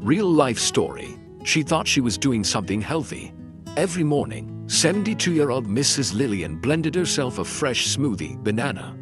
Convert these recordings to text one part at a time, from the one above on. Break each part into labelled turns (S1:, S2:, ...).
S1: Real-life story. She thought she was doing something healthy. Every morning, 72-year-old Mrs. Lillian blended herself a fresh smoothie, banana,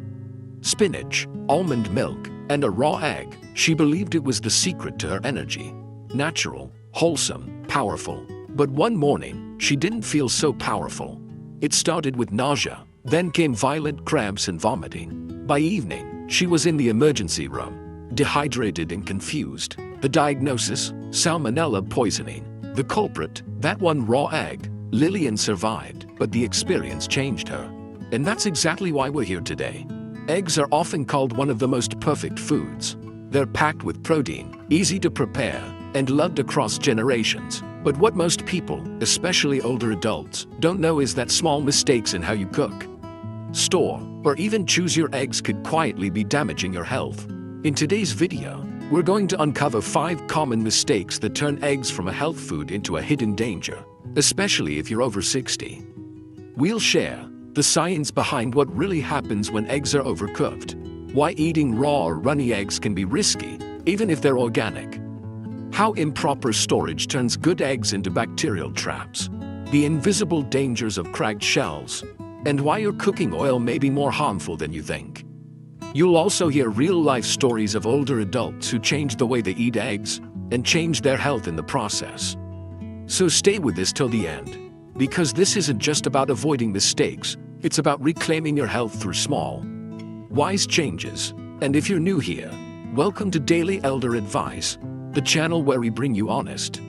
S1: spinach, almond milk, and a raw egg. She believed it was the secret to her energy. Natural, wholesome, powerful. But one morning, she didn't feel so powerful. It started with nausea, then came violent cramps and vomiting. By evening, she was in the emergency room, dehydrated and confused. The diagnosis: salmonella poisoning. The culprit: that one raw egg. Lillian survived, but the experience changed her. And that's exactly why we're here today. Eggs are often called one of the most perfect foods. They're packed with protein, easy to prepare, and loved across generations. But what most people, especially older adults, don't know is that small mistakes in how you cook, store, or even choose your eggs could quietly be damaging your health. In today's video, we're going to uncover 5 common mistakes that turn eggs from a health food into a hidden danger, especially if you're over 60. We'll share the science behind what really happens when eggs are overcooked, why eating raw or runny eggs can be risky, even if they're organic, how improper storage turns good eggs into bacterial traps, the invisible dangers of cracked shells, and why your cooking oil may be more harmful than you think. You'll also hear real-life stories of older adults who changed the way they eat eggs and changed their health in the process. So stay with us till the end, because this isn't just about avoiding mistakes, it's about reclaiming your health through small, wise changes. And if you're new here, welcome to Daily Elder Advice, the channel where we bring you honest,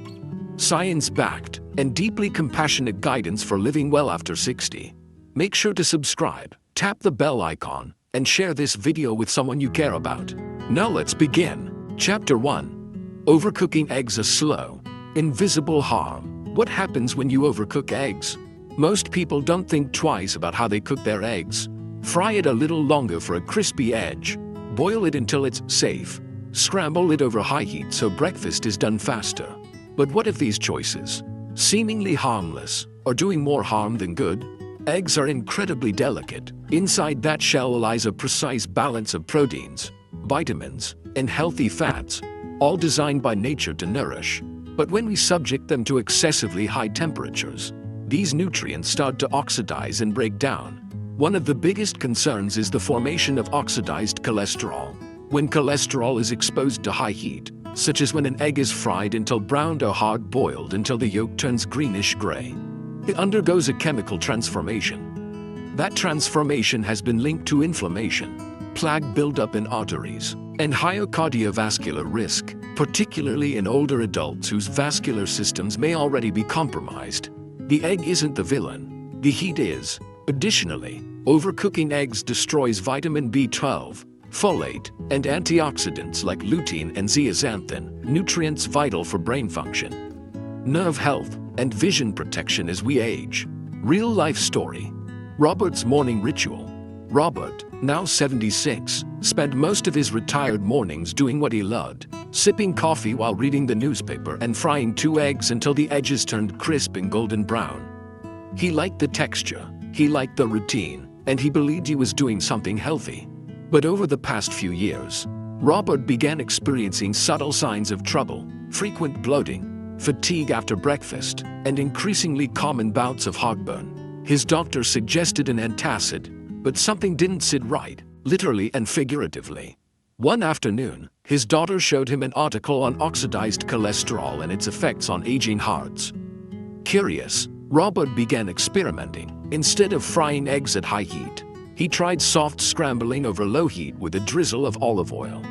S1: science-backed, and deeply compassionate guidance for living well after 60. Make sure to subscribe, tap the bell icon, and share this video with someone you care about. Now let's begin. Chapter 1. Overcooking eggs: a slow, invisible harm. What happens when you overcook eggs? Most people don't think twice about how they cook their eggs. Fry it a little longer for a crispy edge. Boil it until it's safe. Scramble it over high heat so breakfast is done faster. But what if these choices, seemingly harmless, are doing more harm than good? Eggs are incredibly delicate. Inside that shell lies a precise balance of proteins, vitamins, and healthy fats, all designed by nature to nourish. But when we subject them to excessively high temperatures, these nutrients start to oxidize and break down. One of the biggest concerns is the formation of oxidized cholesterol. When cholesterol is exposed to high heat, such as when an egg is fried until browned or hard-boiled until the yolk turns greenish-gray, it undergoes a chemical transformation. That transformation has been linked to inflammation, plaque buildup in arteries, and higher cardiovascular risk, particularly in older adults whose vascular systems may already be compromised. The egg isn't the villain, the heat is. Additionally, overcooking eggs destroys vitamin B12, folate, and antioxidants like lutein and zeaxanthin, nutrients vital for brain function, nerve health, and vision protection as we age. Real-life story. Robert's morning ritual. Robert, now 76, spent most of his retired mornings doing what he loved, sipping coffee while reading the newspaper and frying 2 eggs until the edges turned crisp and golden brown. He liked the texture, he liked the routine, and he believed he was doing something healthy. But over the past few years, Robert began experiencing subtle signs of trouble: frequent bloating, fatigue after breakfast, and increasingly common bouts of heartburn. His doctor suggested an antacid, but something didn't sit right, literally and figuratively. One afternoon, his daughter showed him an article on oxidized cholesterol and its effects on aging hearts. Curious, Robert began experimenting. Instead of frying eggs at high heat, he tried soft scrambling over low heat with a drizzle of olive oil.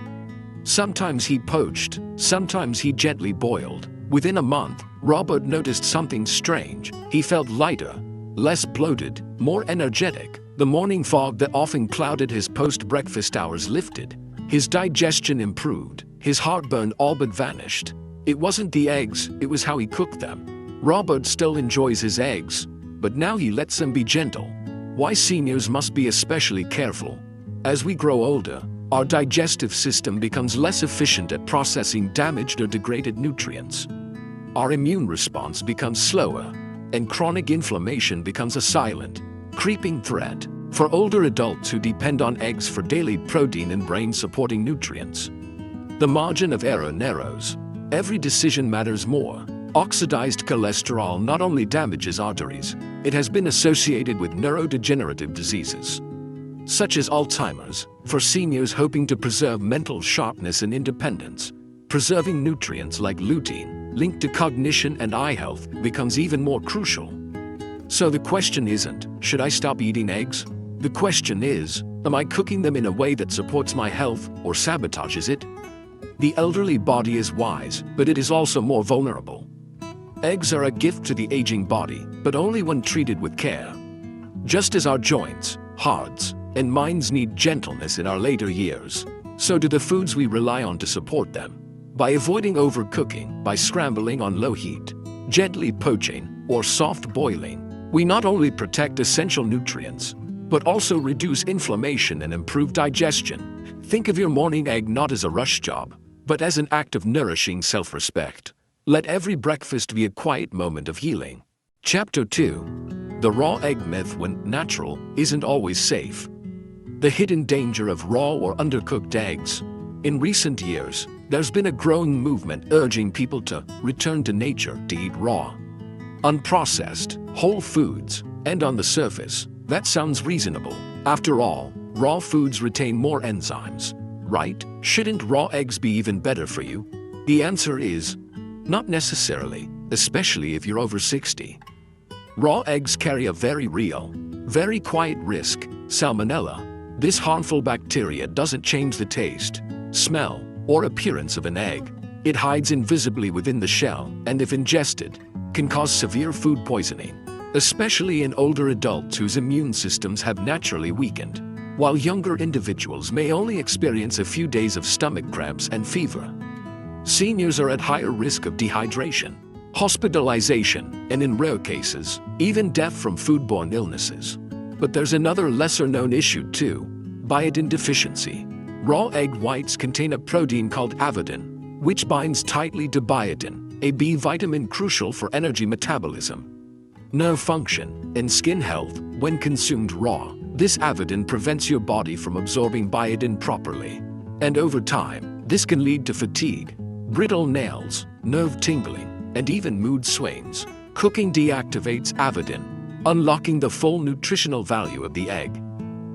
S1: Sometimes he poached, sometimes he gently boiled. Within a month, Robert noticed something strange. He felt lighter, less bloated, more energetic. The morning fog that often clouded his post-breakfast hours lifted. His digestion improved. His heartburn all but vanished. It wasn't the eggs, it was how he cooked them. Robert still enjoys his eggs, but now he lets them be gentle. Why seniors must be especially careful. As we grow older, our digestive system becomes less efficient at processing damaged or degraded nutrients. Our immune response becomes slower, and chronic inflammation becomes a silent, creeping threat. For older adults who depend on eggs for daily protein and brain-supporting nutrients, the margin of error narrows. Every decision matters more. Oxidized cholesterol not only damages arteries, it has been associated with neurodegenerative diseases, such as Alzheimer's. For seniors hoping to preserve mental sharpness and independence, preserving nutrients like lutein, linked to cognition and eye health, becomes even more crucial. So the question isn't, should I stop eating eggs? The question is, am I cooking them in a way that supports my health or sabotages it? The elderly body is wise, but it is also more vulnerable. Eggs are a gift to the aging body, but only when treated with care. Just as our joints, hearts, and minds need gentleness in our later years, so do the foods we rely on to support them. By avoiding overcooking, by scrambling on low heat, gently poaching, or soft boiling, we not only protect essential nutrients, but also reduce inflammation and improve digestion. Think of your morning egg not as a rush job, but as an act of nourishing self-respect. Let every breakfast be a quiet moment of healing. Chapter 2. The raw egg myth: when natural isn't always safe. The hidden danger of raw or undercooked eggs. In recent years, there's been a growing movement urging people to return to nature, to eat raw, unprocessed, whole foods, and on the surface, that sounds reasonable. After all, raw foods retain more enzymes, right? Shouldn't raw eggs be even better for you? The answer is, not necessarily, especially if you're over 60. Raw eggs carry a very real, very quiet risk: salmonella. This harmful bacteria doesn't change the taste, smell, or appearance of an egg. It hides invisibly within the shell, and if ingested, can cause severe food poisoning, especially in older adults whose immune systems have naturally weakened, while younger individuals may only experience a few days of stomach cramps and fever. Seniors are at higher risk of dehydration, hospitalization, and in rare cases, even death from foodborne illnesses. But there's another lesser-known issue too: biotin deficiency. Raw egg whites contain a protein called avidin, which binds tightly to biotin, a B vitamin crucial for energy metabolism, nerve function, and skin health. When consumed raw, this avidin prevents your body from absorbing biotin properly. And over time, this can lead to fatigue, brittle nails, nerve tingling, and even mood swings. Cooking deactivates avidin, unlocking the full nutritional value of the egg.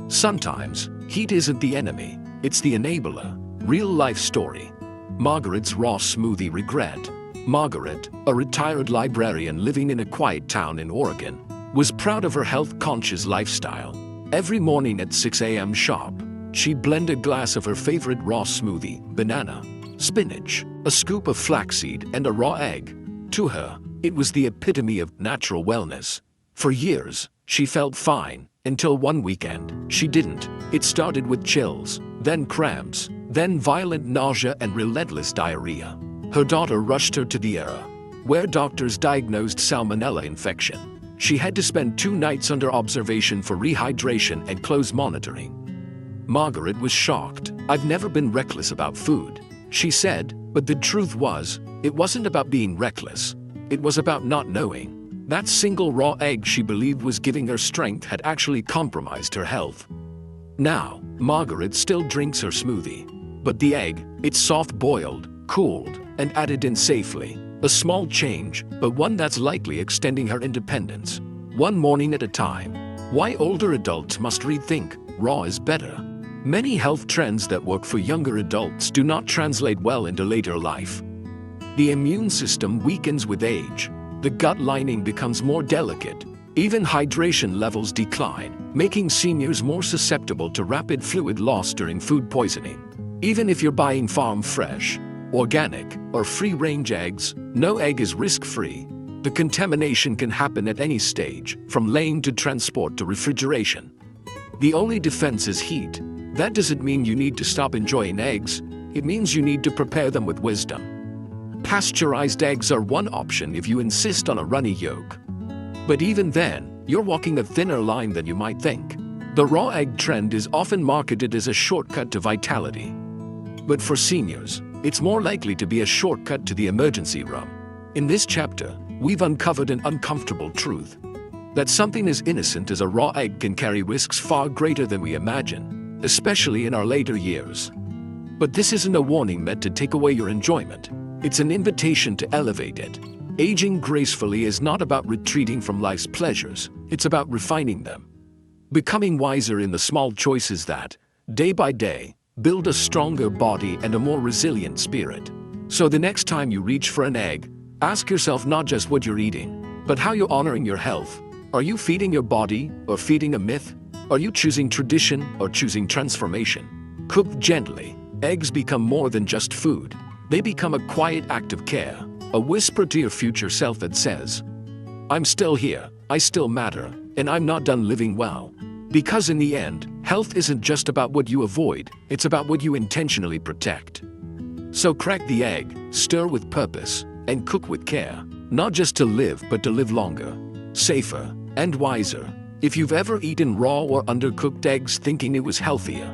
S1: Sometimes, heat isn't the enemy, it's the enabler. Real-life story. Margaret's raw smoothie regret. Margaret, a retired librarian living in a quiet town in Oregon, was proud of her health-conscious lifestyle. Every morning at 6 a.m. sharp, she'd blend a glass of her favorite raw smoothie: banana, spinach, a scoop of flaxseed, and a raw egg. To her, it was the epitome of natural wellness. For years, she felt fine, until one weekend, she didn't. It started with chills, then cramps, then violent nausea and relentless diarrhea. Her daughter rushed her to the ER, where doctors diagnosed salmonella infection. She had to spend 2 nights under observation for rehydration and close monitoring. Margaret was shocked. "I've never been reckless about food," she said, but the truth was, it wasn't about being reckless. It was about not knowing. That single raw egg she believed was giving her strength had actually compromised her health. Now, Margaret still drinks her smoothie. But the egg, it's soft-boiled, cooled, and added in safely. A small change, but one that's likely extending her independence. One morning at a time. Why older adults must rethink raw is better. Many health trends that work for younger adults do not translate well into later life. The immune system weakens with age. The gut lining becomes more delicate. Even hydration levels decline, making seniors more susceptible to rapid fluid loss during food poisoning. Even if you're buying farm fresh, organic, or free-range eggs, no egg is risk-free. The contamination can happen at any stage, from laying to transport to refrigeration. The only defense is heat. That doesn't mean you need to stop enjoying eggs. It means you need to prepare them with wisdom. Pasteurized eggs are one option if you insist on a runny yolk. But even then, you're walking a thinner line than you might think. The raw egg trend is often marketed as a shortcut to vitality. But for seniors, it's more likely to be a shortcut to the emergency room. In this chapter, we've uncovered an uncomfortable truth. That something as innocent as a raw egg can carry risks far greater than we imagine, especially in our later years. But this isn't a warning meant to take away your enjoyment. It's an invitation to elevate it. Aging gracefully is not about retreating from life's pleasures, it's about refining them. Becoming wiser in the small choices that, day by day, build a stronger body and a more resilient spirit. So the next time you reach for an egg, ask yourself not just what you're eating, but how you're honoring your health. Are you feeding your body or feeding a myth? Are you choosing tradition or choosing transformation? Cooked gently, eggs become more than just food. They become a quiet act of care, a whisper to your future self that says, I'm still here, I still matter, and I'm not done living well. Because in the end, health isn't just about what you avoid, it's about what you intentionally protect. So crack the egg, stir with purpose, and cook with care, not just to live but to live longer, safer, and wiser. If you've ever eaten raw or undercooked eggs thinking it was healthier,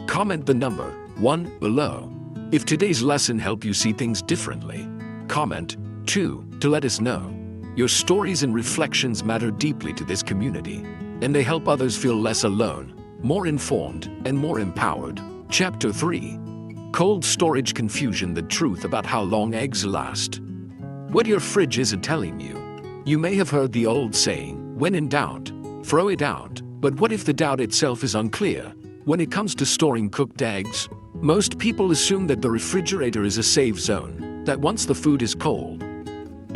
S1: comment the number 1 below. If today's lesson helped you see things differently, comment 2 to let us know. Your stories and reflections matter deeply to this community, and they help others feel less alone, more informed, and more empowered. Chapter 3. Cold storage confusion: the truth about how long eggs last. What your fridge isn't telling you. You may have heard the old saying, when in doubt, throw it out. But what if the doubt itself is unclear? When it comes to storing cooked eggs, most people assume that the refrigerator is a safe zone, that once the food is cold,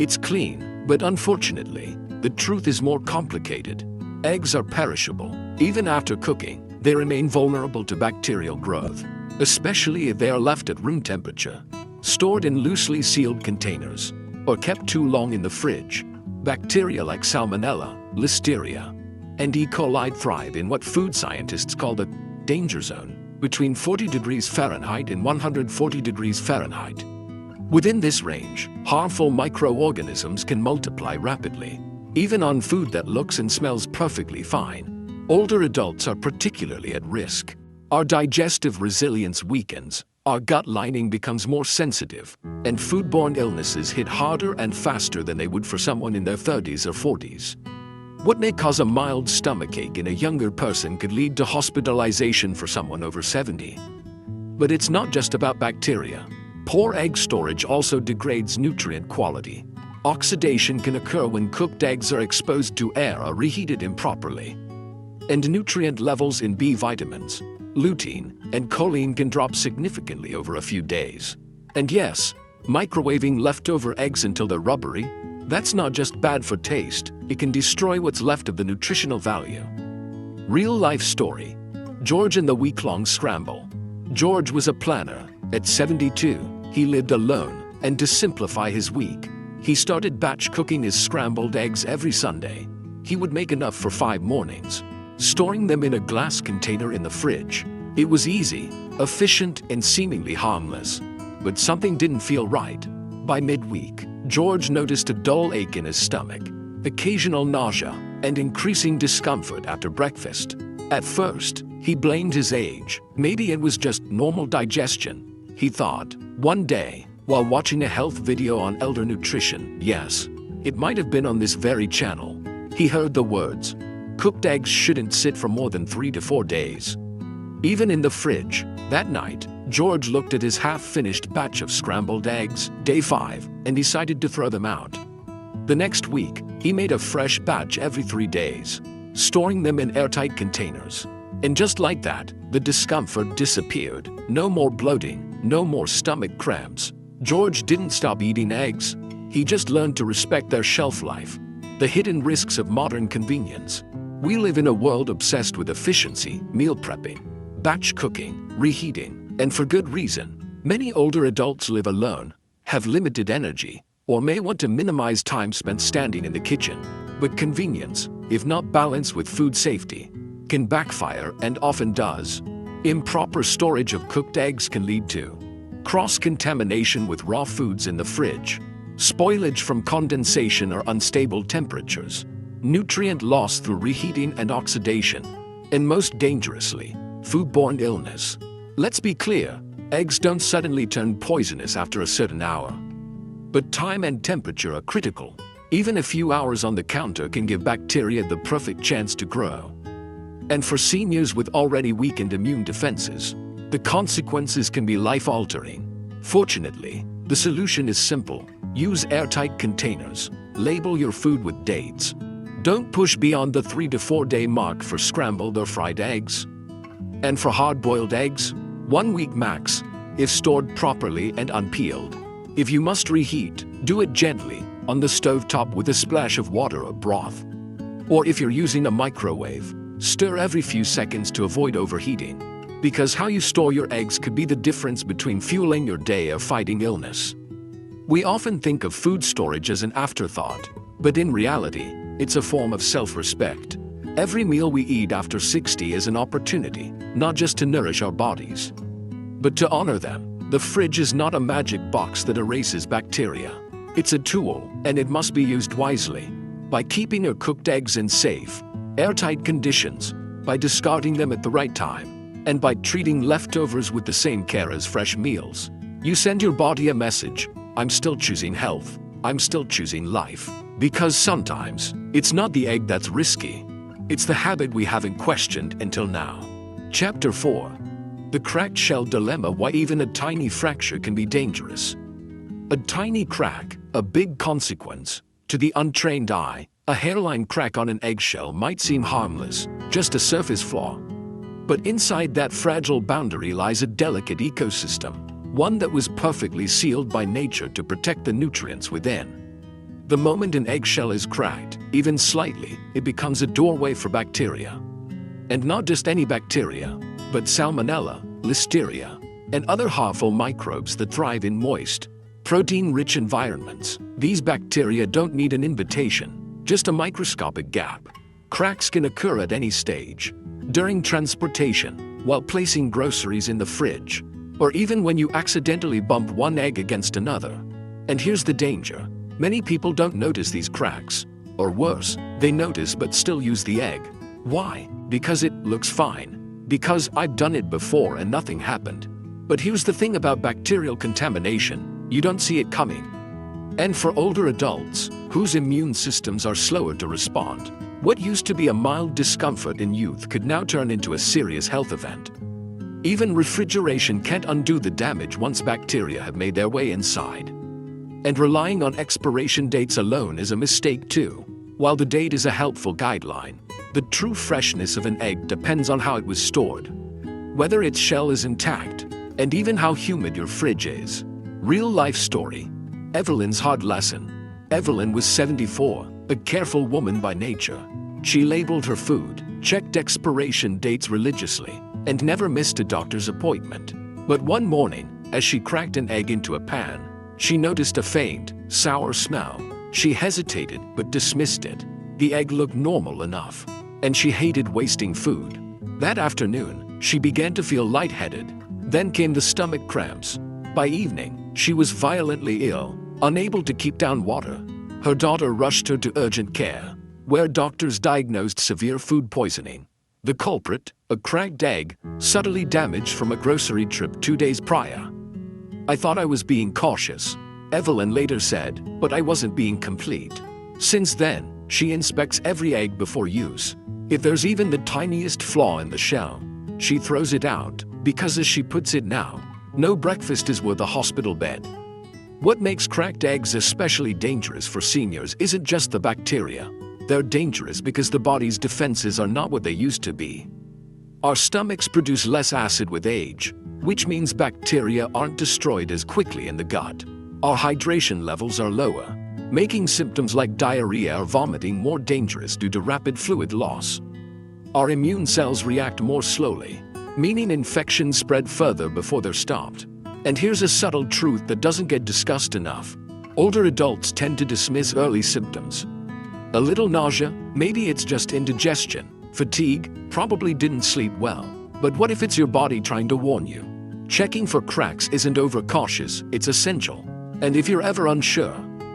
S1: it's clean. But unfortunately, the truth is more complicated. Eggs are perishable. Even after cooking, they remain vulnerable to bacterial growth, especially if they are left at room temperature, stored in loosely sealed containers, or kept too long in the fridge. Bacteria like Salmonella, Listeria, and E. coli thrive in what food scientists call the danger zone, between 40 degrees Fahrenheit and 140 degrees Fahrenheit. Within this range, harmful microorganisms can multiply rapidly, even on food that looks and smells perfectly fine. Older adults are particularly at risk. Our digestive resilience weakens, our gut lining becomes more sensitive, and foodborne illnesses hit harder and faster than they would for someone in their 30s or 40s. What may cause a mild stomachache in a younger person could lead to hospitalization for someone over 70. But it's not just about bacteria. Poor egg storage also degrades nutrient quality. Oxidation can occur when cooked eggs are exposed to air or reheated improperly. And nutrient levels in B vitamins, lutein, and choline can drop significantly over a few days. And yes, microwaving leftover eggs until they're rubbery, that's not just bad for taste, it can destroy what's left of the nutritional value. Real-life story: George and the week-long scramble. George was a planner. At 72, he lived alone, and to simplify his week, he started batch cooking his scrambled eggs every Sunday. He would make enough for 5 mornings, storing them in a glass container in the fridge. It was easy, efficient, and seemingly harmless. But something didn't feel right. By midweek, George noticed a dull ache in his stomach, occasional nausea, and increasing discomfort after breakfast. At first, he blamed his age. Maybe it was just normal digestion, he thought. One day, while watching a health video on elder nutrition, yes, it might have been on this very channel, he heard the words, "Cooked eggs shouldn't sit for more than 3 to 4 days." Even in the fridge, that night, George looked at his half-finished batch of scrambled eggs, day 5, and decided to throw them out. The next week, he made a fresh batch every 3 days, storing them in airtight containers. And just like that, the discomfort disappeared. No more bloating, no more stomach cramps. George didn't stop eating eggs. He just learned to respect their shelf life. The hidden risks of modern convenience. We live in a world obsessed with efficiency, meal prepping, batch cooking, reheating, and for good reason. Many older adults live alone, have limited energy, or may want to minimize time spent standing in the kitchen. But convenience, if not balanced with food safety, can backfire and often does. Improper storage of cooked eggs can lead to cross-contamination with raw foods in the fridge, spoilage from condensation or unstable temperatures, nutrient loss through reheating and oxidation, and most dangerously, foodborne illness. Let's be clear, eggs don't suddenly turn poisonous after a certain hour. But time and temperature are critical. Even a few hours on the counter can give bacteria the perfect chance to grow. And for seniors with already weakened immune defenses, the consequences can be life-altering. Fortunately, the solution is simple. Use airtight containers. Label your food with dates. Don't push beyond the 3 to 4 day mark for scrambled or fried eggs. And for hard-boiled eggs, 1 week max, if stored properly and unpeeled. If you must reheat, do it gently, on the stovetop with a splash of water or broth. Or if you're using a microwave, stir every few seconds to avoid overheating. Because how you store your eggs could be the difference between fueling your day or fighting illness. We often think of food storage as an afterthought, but in reality, it's a form of self-respect. Every meal we eat after 60 is an opportunity, not just to nourish our bodies, but to honor them. The fridge is not a magic box that erases bacteria. It's a tool, and it must be used wisely. By keeping your cooked eggs in safe, airtight conditions, by discarding them at the right time, and by treating leftovers with the same care as fresh meals, you send your body a message: I'm still choosing health, I'm still choosing life. Because sometimes, it's not the egg that's risky, it's the habit we haven't questioned until now. Chapter 4. The Cracked Shell Dilemma: Why even a tiny fracture can be dangerous. A tiny crack, a big consequence. To the untrained eye, a hairline crack on an eggshell might seem harmless, just a surface flaw. But inside that fragile boundary lies a delicate ecosystem, one that was perfectly sealed by nature to protect the nutrients within. The moment an eggshell is cracked, even slightly, it becomes a doorway for bacteria. And not just any bacteria, but Salmonella, Listeria, and other harmful microbes that thrive in moist, protein-rich environments. These bacteria don't need an invitation, just a microscopic gap. Cracks can occur at any stage. During transportation, while placing groceries in the fridge, or even when you accidentally bump one egg against another. And here's the danger. Many people don't notice these cracks. Or worse, they notice but still use the egg. Why? Because it looks fine. Because I've done it before and nothing happened. But here's the thing about bacterial contamination: you don't see it coming. And for older adults, whose immune systems are slower to respond, what used to be a mild discomfort in youth could now turn into a serious health event. Even refrigeration can't undo the damage once bacteria have made their way inside. And relying on expiration dates alone is a mistake too. While the date is a helpful guideline, the true freshness of an egg depends on how it was stored, whether its shell is intact, and even how humid your fridge is. Real-life story. Evelyn's hard lesson. Evelyn was 74, a careful woman by nature. She labeled her food, checked expiration dates religiously, and never missed a doctor's appointment. But one morning, as she cracked an egg into a pan, she noticed a faint, sour smell. She hesitated but dismissed it. The egg looked normal enough, and she hated wasting food. That afternoon, she began to feel lightheaded. Then came the stomach cramps. By evening, she was violently ill, unable to keep down water. Her daughter rushed her to urgent care, where doctors diagnosed severe food poisoning. The culprit, a cracked egg, subtly damaged from a grocery trip 2 days prior. I thought I was being cautious, Evelyn later said, but I wasn't being complete. Since then, she inspects every egg before use. If there's even the tiniest flaw in the shell, she throws it out, because as she puts it now, no breakfast is worth a hospital bed. What makes cracked eggs especially dangerous for seniors isn't just the bacteria. They're dangerous because the body's defenses are not what they used to be. Our stomachs produce less acid with age, which means bacteria aren't destroyed as quickly in the gut. Our hydration levels are lower, making symptoms like diarrhea or vomiting more dangerous due to rapid fluid loss. Our immune cells react more slowly, meaning infections spread further before they're stopped. And here's a subtle truth that doesn't get discussed enough. Older adults tend to dismiss early symptoms. A little nausea, maybe it's just indigestion. Fatigue, probably didn't sleep well. But what if it's your body trying to warn you? Checking for cracks isn't overcautious, it's essential. And if you're ever unsure,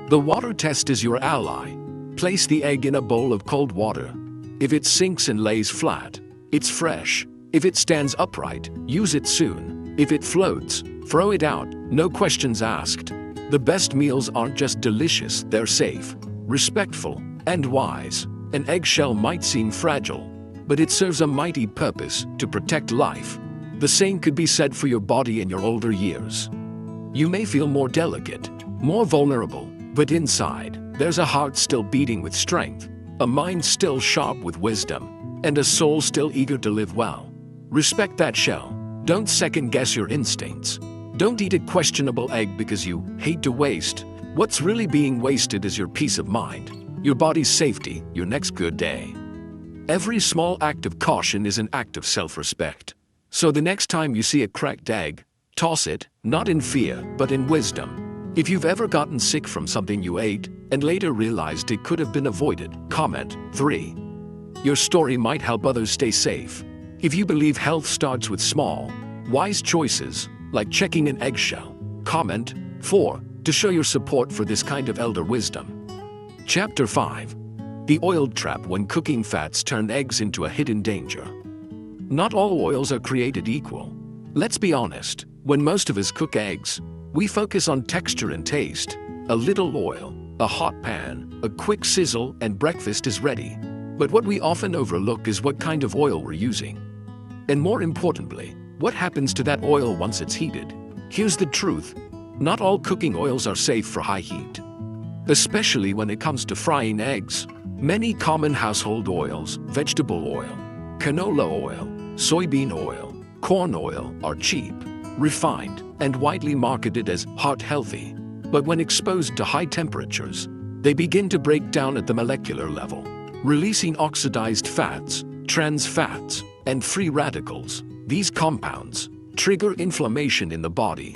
S1: the water test is your ally. Place the egg in a bowl of cold water. If it sinks and lays flat, it's fresh. If it stands upright, use it soon. If it floats, throw it out, no questions asked. The best meals aren't just delicious, they're safe. respectful, and wise. An eggshell might seem fragile, but it serves a mighty purpose to protect life. The same could be said for your body in your older years. You may feel more delicate, more vulnerable, but inside, there's a heart still beating with strength, a mind still sharp with wisdom, and a soul still eager to live well. Respect that shell. Don't second-guess your instincts. Don't eat a questionable egg because you hate to waste. What's really being wasted is your peace of mind, your body's safety, your next good day. Every small act of caution is an act of self-respect. So the next time you see a cracked egg, toss it, not in fear, but in wisdom. If you've ever gotten sick from something you ate and later realized it could have been avoided, comment. 3. Your story might help others stay safe. If you believe health starts with small, wise choices, like checking an eggshell, comment. 4. To show your support for this kind of elder wisdom. Chapter 5. The oil trap when cooking fats turn eggs into a hidden danger. Not all oils are created equal. Let's be honest, when most of us cook eggs, we focus on texture and taste. A little oil, a hot pan, a quick sizzle, and breakfast is ready. But what we often overlook is what kind of oil we're using. And more importantly, what happens to that oil once it's heated? Here's the truth. Not all cooking oils are safe for high heat. Especially when it comes to frying eggs. Many common household oils, vegetable oil, canola oil, soybean oil, corn oil, are cheap, refined, and widely marketed as heart-healthy. But when exposed to high temperatures, they begin to break down at the molecular level, releasing oxidized fats, trans fats, and free radicals. These compounds trigger inflammation in the body,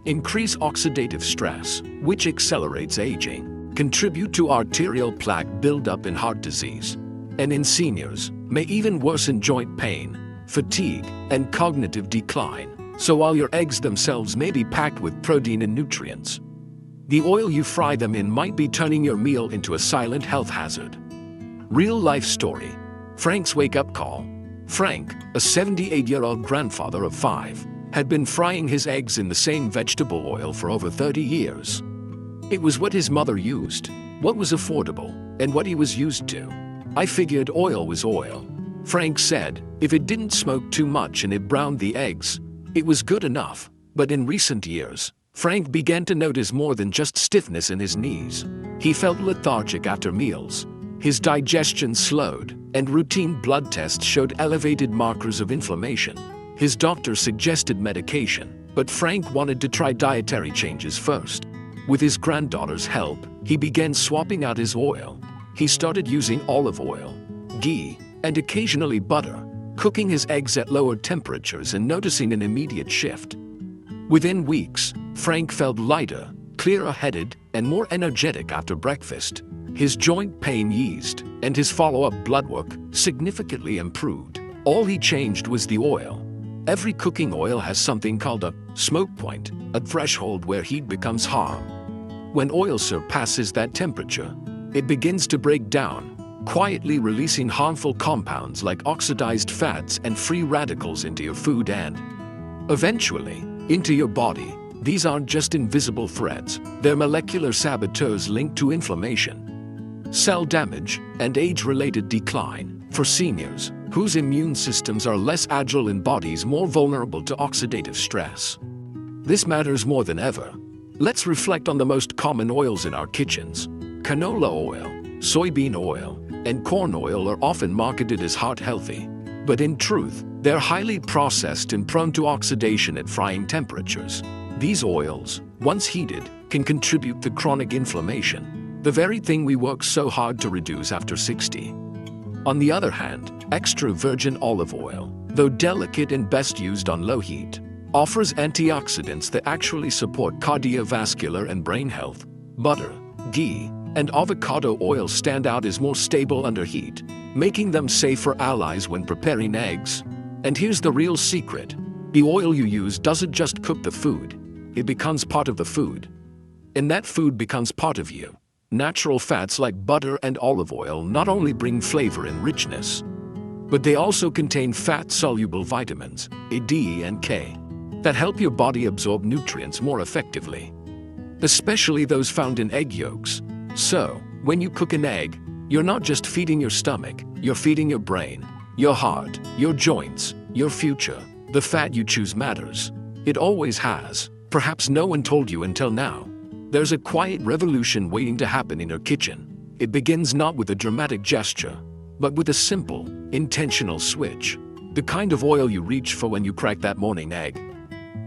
S1: increase oxidative stress, which accelerates aging, contribute to arterial plaque buildup and heart disease, and in seniors, may even worsen joint pain, fatigue, and cognitive decline. So while your eggs themselves may be packed with protein and nutrients, the oil you fry them in might be turning your meal into a silent health hazard. Real-life story. Frank's wake-up call. Frank, a 78-year-old grandfather of 5, had been frying his eggs in the same vegetable oil for over 30 years. It was what his mother used, what was affordable, and what he was used to. I figured oil was oil. Frank said, if it didn't smoke too much and it browned the eggs, it was good enough. But in recent years, Frank began to notice more than just stiffness in his knees. He felt lethargic after meals. His digestion slowed, and routine blood tests showed elevated markers of inflammation. His doctor suggested medication, but Frank wanted to try dietary changes first. With his granddaughter's help, he began swapping out his oil. He started using olive oil, ghee, and occasionally butter, cooking his eggs at lower temperatures and noticing an immediate shift. Within weeks, Frank felt lighter, clearer-headed, and more energetic after breakfast. His joint pain eased, and his follow-up blood work significantly improved. All he changed was the oil. Every cooking oil has something called a smoke point, a threshold where heat becomes harm. When oil surpasses that temperature, it begins to break down, quietly releasing harmful compounds like oxidized fats and free radicals into your food and, eventually, into your body. These aren't just invisible threats, they're molecular saboteurs linked to inflammation, cell damage, and age-related decline. For seniors, whose immune systems are less agile and bodies more vulnerable to oxidative stress, this matters more than ever. Let's reflect on the most common oils in our kitchens. Canola oil, soybean oil, and corn oil are often marketed as heart-healthy, but in truth, they're highly processed and prone to oxidation at frying temperatures. These oils, once heated, can contribute to chronic inflammation, the very thing we work so hard to reduce after 60. On the other hand, extra virgin olive oil, though delicate and best used on low heat, offers antioxidants that actually support cardiovascular and brain health. Butter, ghee, and avocado oil stand out as more stable under heat, making them safer allies when preparing eggs. And here's the real secret. The oil you use doesn't just cook the food, it becomes part of the food. And that food becomes part of you. Natural fats like butter and olive oil not only bring flavor and richness, but they also contain fat-soluble vitamins, A, D, and K, that help your body absorb nutrients more effectively, especially those found in egg yolks. So, When you cook an egg, you're not just feeding your stomach, you're feeding your brain, your heart, your joints, your future. The fat you choose matters. It always has. Perhaps no one told you until now. There's a quiet revolution waiting to happen in your kitchen. It begins not with a dramatic gesture, but with a simple, intentional switch. The kind of oil you reach for when you crack that morning egg.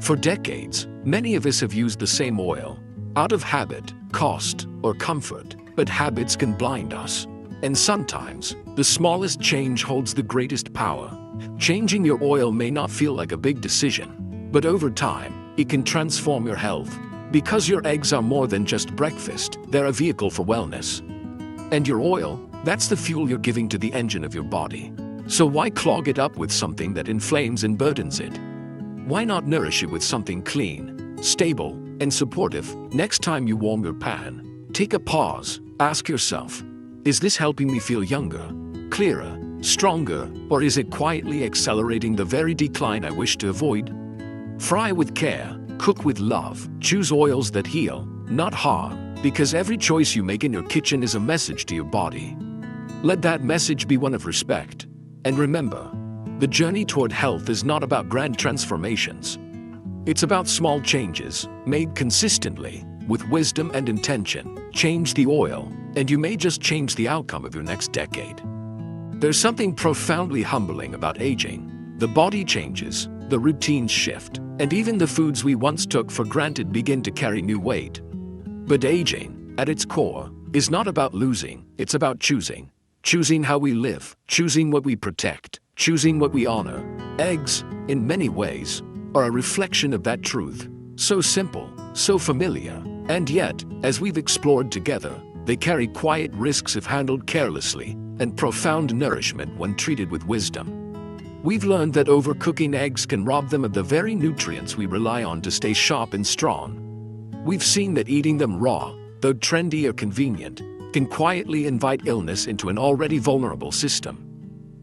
S1: For decades, many of us have used the same oil, out of habit, cost, or comfort, but habits can blind us. And sometimes, the smallest change holds the greatest power. Changing your oil may not feel like a big decision, but over time, it can transform your health. Because your eggs are more than just breakfast, they're a vehicle for wellness. And your oil, that's the fuel you're giving to the engine of your body. So why clog it up with something that inflames and burdens it? Why not nourish it with something clean, stable, and supportive? Next time you warm your pan, take a pause, ask yourself, is this helping me feel younger, clearer, stronger, or is it quietly accelerating the very decline I wish to avoid? Fry with care, cook with love, choose oils that heal, not harm, because every choice you make in your kitchen is a message to your body. Let that message be one of respect. And remember, the journey toward health is not about grand transformations. It's about small changes, made consistently, with wisdom and intention. Change the oil, and you may just change the outcome of your next decade. There's something profoundly humbling about aging. The body changes, the routines shift, and even the foods we once took for granted begin to carry new weight. But aging, at its core, is not about losing, it's about choosing. Choosing how we live, choosing what we protect, choosing what we honor. Eggs, in many ways, are a reflection of that truth. So simple, so familiar, and yet, as we've explored together, they carry quiet risks if handled carelessly, and profound nourishment when treated with wisdom. We've learned that overcooking eggs can rob them of the very nutrients we rely on to stay sharp and strong. We've seen that eating them raw, though trendy or convenient, can quietly invite illness into an already vulnerable system.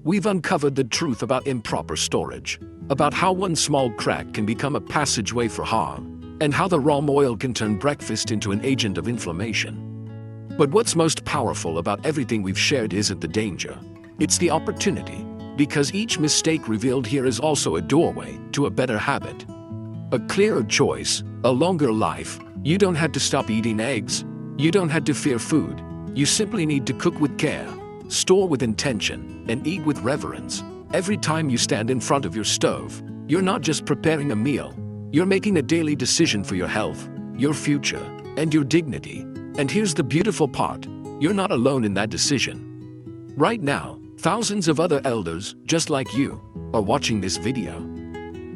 S1: We've uncovered the truth about improper storage, about how one small crack can become a passageway for harm, and how the raw oil can turn breakfast into an agent of inflammation. But what's most powerful about everything we've shared isn't the danger, it's the opportunity, because each mistake revealed here is also a doorway to a better habit. A clearer choice, a longer life. You don't have to stop eating eggs. You don't have to fear food. You simply need to cook with care, store with intention, and eat with reverence. Every time you stand in front of your stove, you're not just preparing a meal, you're making a daily decision for your health, your future, and your dignity. And here's the beautiful part, you're not alone in that decision. Right now, thousands of other elders, just like you, are watching this video,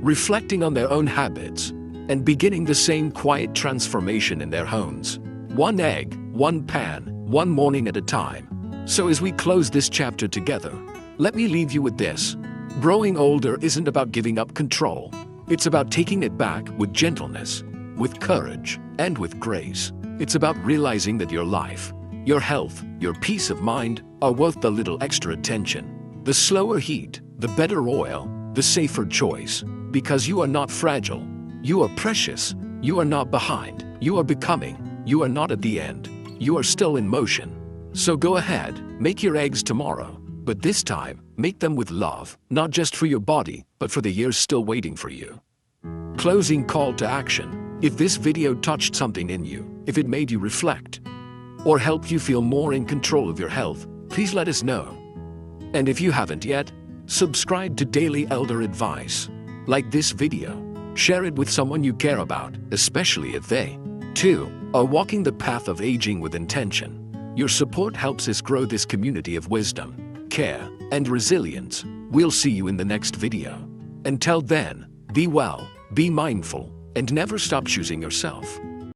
S1: reflecting on their own habits, and beginning the same quiet transformation in their homes. One egg, one pan, one morning at a time. So as we close this chapter together, let me leave you with this. Growing older isn't about giving up control. It's about taking it back with gentleness, with courage, and with grace. It's about realizing that your life, your health, your peace of mind are worth the little extra attention. The slower heat, the better oil, the safer choice. Because you are not fragile. You are precious. You are not behind. You are becoming. You are not at the end. You are still in motion. So go ahead, make your eggs tomorrow. But this time, make them with love, not just for your body, but for the years still waiting for you. Closing call to action. If this video touched something in you, if it made you reflect, or helped you feel more in control of your health, please let us know. And if you haven't yet, subscribe to Daily Elder Advice. Like this video, share it with someone you care about, especially if they, too, are walking the path of aging with intention. Your support helps us grow this community of wisdom, care, and resilience. We'll see you in the next video. Until then, be well, be mindful, and never stop choosing yourself.